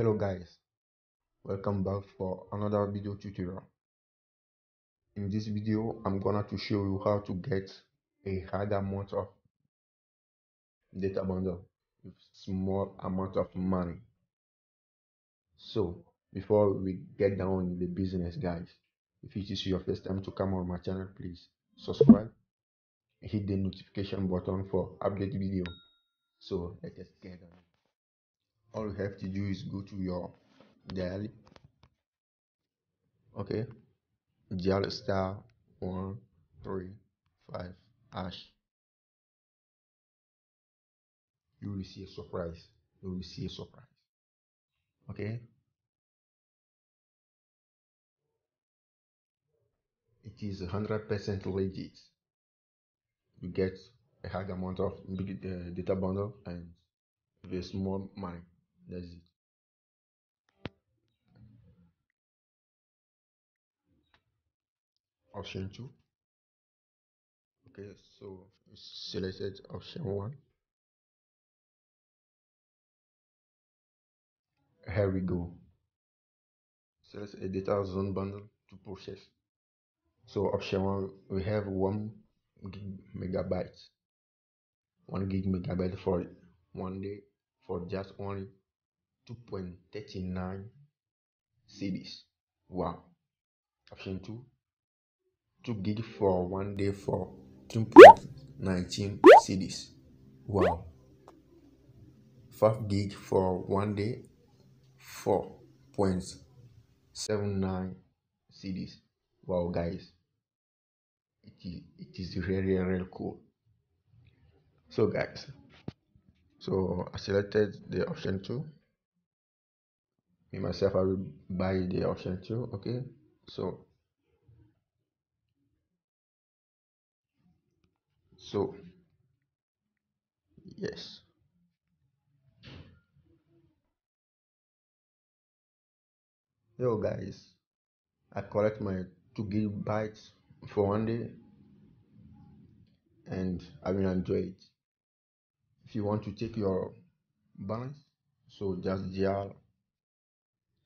Hello guys, welcome back for another video tutorial. In this video I'm gonna to show you how to get a high amount of data bundle with small amount of money. So before we get down in the business guys, if it is your first time to come on my channel, please subscribe and hit the notification button for update video. So let us get on. All you have to do is go to your dial, okay, dial star 135 hash. You will see a surprise. You will see a surprise. Okay, it is 100% legit. You get a high amount of big data bundle and with a small money. That's it. Option 2. Okay, so selected option 1. Here we go. Select a data zone bundle to process. So option 1, we have 1 gig megabyte. 1 gig megabyte for 1 day for just only 2.39 CDs. Wow. Option 2, 2 gig for 1 day for 2.19 CDs. Wow. 5 gig for 1 day, 4.79 CDs. Wow guys, it is really really cool. So guys, so I selected the option 2. Me myself, I will buy the option 2. Okay, so yes. Yo guys, I collect my 2 gigabytes for 1 day and I will enjoy it. If you want to take your balance, so just dial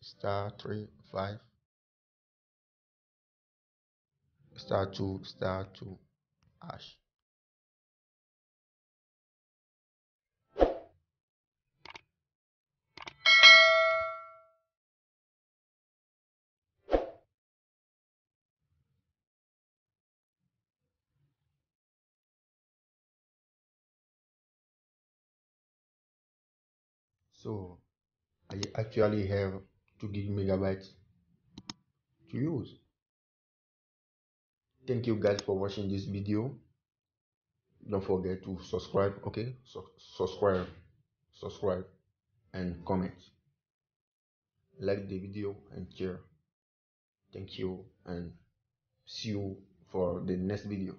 star 35 star 2 hash. So I actually have 2 gig megabytes to use. Thank you guys for watching this video. Don't forget to subscribe. Okay, so subscribe and comment, like the video and share. Thank you and see you for the next video.